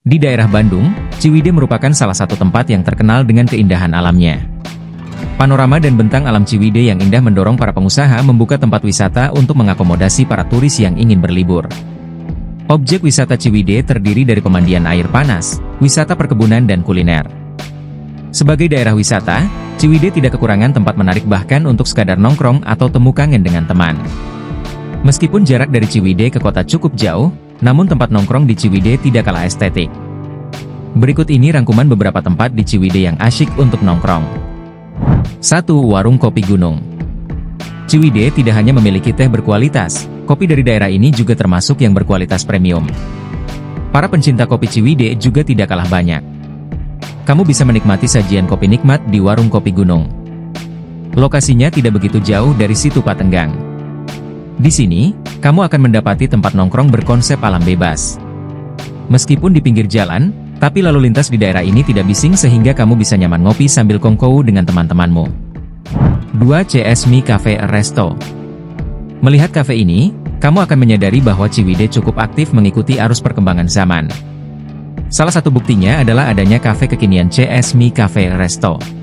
Di daerah Bandung, Ciwidey merupakan salah satu tempat yang terkenal dengan keindahan alamnya. Panorama dan bentang alam Ciwidey yang indah mendorong para pengusaha membuka tempat wisata untuk mengakomodasi para turis yang ingin berlibur. Objek wisata Ciwidey terdiri dari pemandian air panas, wisata perkebunan dan kuliner. Sebagai daerah wisata, Ciwidey tidak kekurangan tempat menarik bahkan untuk sekadar nongkrong atau temu kangen dengan teman. Meskipun jarak dari Ciwidey ke kota cukup jauh, namun tempat nongkrong di Ciwidey tidak kalah estetik. Berikut ini rangkuman beberapa tempat di Ciwidey yang asyik untuk nongkrong. 1. Warung Kopi Gunung. Ciwidey tidak hanya memiliki teh berkualitas, kopi dari daerah ini juga termasuk yang berkualitas premium. Para pencinta kopi Ciwidey juga tidak kalah banyak. Kamu bisa menikmati sajian kopi nikmat di Warung Kopi Gunung. Lokasinya tidak begitu jauh dari Situ Patenggang. Di sini, kamu akan mendapati tempat nongkrong berkonsep alam bebas. Meskipun di pinggir jalan, tapi lalu lintas di daerah ini tidak bising sehingga kamu bisa nyaman ngopi sambil kongkow dengan teman-temanmu. 2. CS Mi Cafe Resto. Melihat kafe ini, kamu akan menyadari bahwa Ciwidey cukup aktif mengikuti arus perkembangan zaman. Salah satu buktinya adalah adanya kafe kekinian CS Mi Cafe Resto.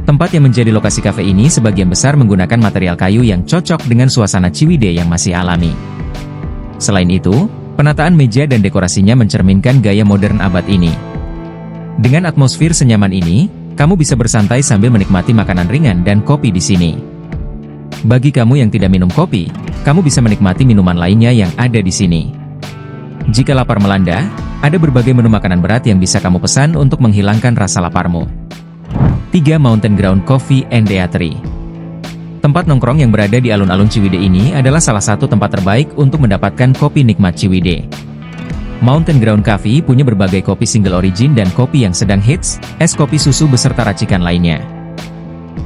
Tempat yang menjadi lokasi kafe ini sebagian besar menggunakan material kayu yang cocok dengan suasana Ciwidey yang masih alami. Selain itu, penataan meja dan dekorasinya mencerminkan gaya modern abad ini. Dengan atmosfer senyaman ini, kamu bisa bersantai sambil menikmati makanan ringan dan kopi di sini. Bagi kamu yang tidak minum kopi, kamu bisa menikmati minuman lainnya yang ada di sini. Jika lapar melanda, ada berbagai menu makanan berat yang bisa kamu pesan untuk menghilangkan rasa laparmu. 3. Mountain Ground Coffee and Eatery. Tempat nongkrong yang berada di alun-alun Ciwidey ini adalah salah satu tempat terbaik untuk mendapatkan kopi nikmat Ciwidey. Mountain Ground Coffee punya berbagai kopi single origin dan kopi yang sedang hits, es kopi susu beserta racikan lainnya.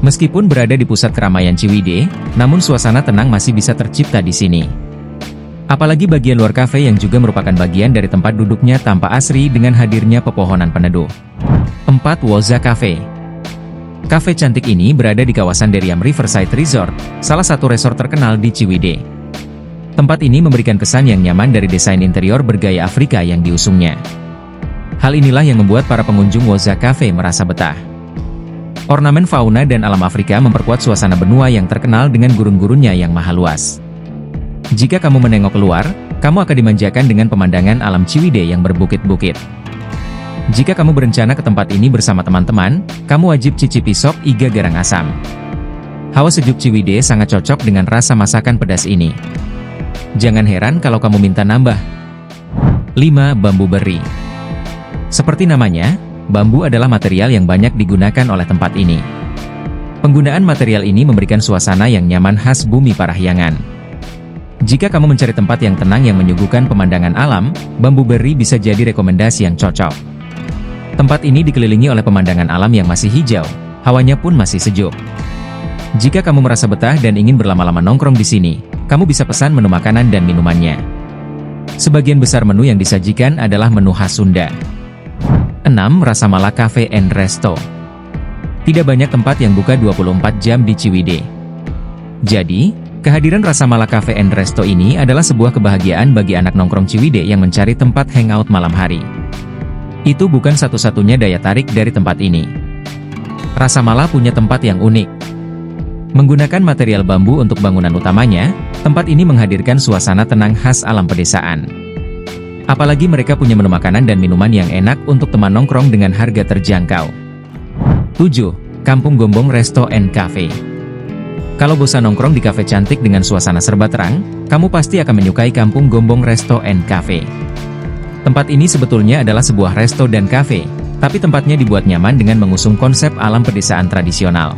Meskipun berada di pusat keramaian Ciwidey, namun suasana tenang masih bisa tercipta di sini. Apalagi bagian luar kafe yang juga merupakan bagian dari tempat duduknya tampak asri dengan hadirnya pepohonan peneduh. 4. Woza Cafe. Kafe cantik ini berada di kawasan Deriam Riverside Resort, salah satu resort terkenal di Ciwidey. Tempat ini memberikan kesan yang nyaman dari desain interior bergaya Afrika yang diusungnya. Hal inilah yang membuat para pengunjung Woza Cafe merasa betah. Ornamen fauna dan alam Afrika memperkuat suasana benua yang terkenal dengan gurun-gurunnya yang maha luas. Jika kamu menengok keluar, kamu akan dimanjakan dengan pemandangan alam Ciwidey yang berbukit-bukit. Jika kamu berencana ke tempat ini bersama teman-teman, kamu wajib cicipi sop iga garang asam. Hawa sejuk Ciwidey sangat cocok dengan rasa masakan pedas ini. Jangan heran kalau kamu minta nambah. 5. Bambu Beri. Seperti namanya, bambu adalah material yang banyak digunakan oleh tempat ini. Penggunaan material ini memberikan suasana yang nyaman khas bumi Parahyangan. Jika kamu mencari tempat yang tenang yang menyuguhkan pemandangan alam, Bambu Beri bisa jadi rekomendasi yang cocok. Tempat ini dikelilingi oleh pemandangan alam yang masih hijau, hawanya pun masih sejuk. Jika kamu merasa betah dan ingin berlama-lama nongkrong di sini, kamu bisa pesan menu makanan dan minumannya. Sebagian besar menu yang disajikan adalah menu khas Sunda. 6. Rasa Mala Cafe and Resto. Tidak banyak tempat yang buka 24 jam di Ciwidey. Jadi, kehadiran Rasa Mala Cafe and Resto ini adalah sebuah kebahagiaan bagi anak nongkrong Ciwidey yang mencari tempat hangout malam hari. Itu bukan satu-satunya daya tarik dari tempat ini. Rasa Mala punya tempat yang unik. Menggunakan material bambu untuk bangunan utamanya, tempat ini menghadirkan suasana tenang khas alam pedesaan. Apalagi mereka punya menu makanan dan minuman yang enak untuk teman nongkrong dengan harga terjangkau. 7. Kampung Gombong Resto and Cafe. Kalau bosan nongkrong di kafe cantik dengan suasana serba terang, kamu pasti akan menyukai Kampung Gombong Resto and Cafe. Tempat ini sebetulnya adalah sebuah resto dan kafe, tapi tempatnya dibuat nyaman dengan mengusung konsep alam pedesaan tradisional.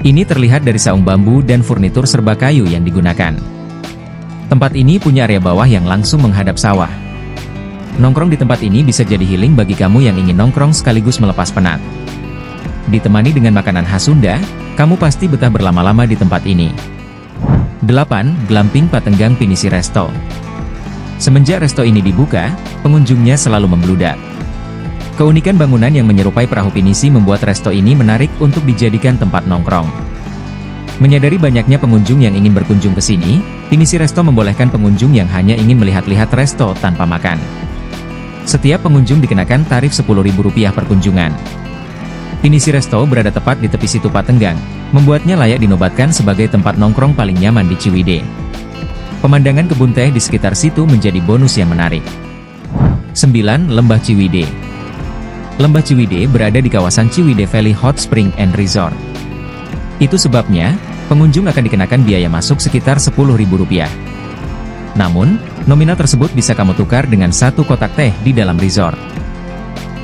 Ini terlihat dari saung bambu dan furnitur serba kayu yang digunakan. Tempat ini punya area bawah yang langsung menghadap sawah. Nongkrong di tempat ini bisa jadi healing bagi kamu yang ingin nongkrong sekaligus melepas penat. Ditemani dengan makanan khas Sunda, kamu pasti betah berlama-lama di tempat ini. 8. Glamping Patenggang Pinisi Resto. Semenjak resto ini dibuka, pengunjungnya selalu membludak. Keunikan bangunan yang menyerupai perahu pinisi membuat resto ini menarik untuk dijadikan tempat nongkrong. Menyadari banyaknya pengunjung yang ingin berkunjung ke sini, Pinisi Resto membolehkan pengunjung yang hanya ingin melihat-lihat resto tanpa makan. Setiap pengunjung dikenakan tarif Rp10.000 per kunjungan. Pinisi Resto berada tepat di tepi Situ Patenggang, membuatnya layak dinobatkan sebagai tempat nongkrong paling nyaman di Ciwidey. Pemandangan kebun teh di sekitar situ menjadi bonus yang menarik. 9. Lembah Ciwidey. Lembah Ciwidey berada di kawasan Ciwidey Valley Hot Spring and Resort. Itu sebabnya, pengunjung akan dikenakan biaya masuk sekitar Rp10.000. Namun, nominal tersebut bisa kamu tukar dengan satu kotak teh di dalam resort.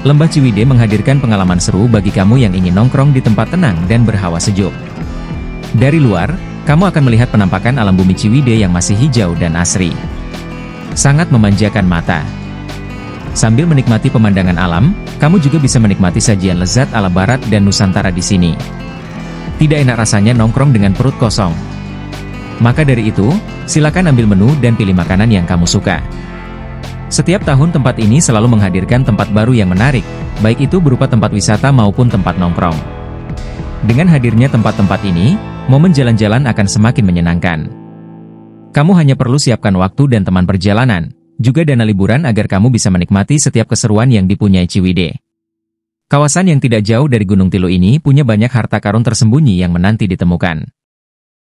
Lembah Ciwidey menghadirkan pengalaman seru bagi kamu yang ingin nongkrong di tempat tenang dan berhawa sejuk. Dari luar, kamu akan melihat penampakan alam bumi Ciwidey yang masih hijau dan asri. Sangat memanjakan mata. Sambil menikmati pemandangan alam, kamu juga bisa menikmati sajian lezat ala barat dan Nusantara di sini. Tidak enak rasanya nongkrong dengan perut kosong. Maka dari itu, silakan ambil menu dan pilih makanan yang kamu suka. Setiap tahun tempat ini selalu menghadirkan tempat baru yang menarik, baik itu berupa tempat wisata maupun tempat nongkrong. Dengan hadirnya tempat-tempat ini, momen jalan-jalan akan semakin menyenangkan. Kamu hanya perlu siapkan waktu dan teman perjalanan, juga dana liburan agar kamu bisa menikmati setiap keseruan yang dipunyai Ciwidey. Kawasan yang tidak jauh dari Gunung Tilu ini punya banyak harta karun tersembunyi yang menanti ditemukan.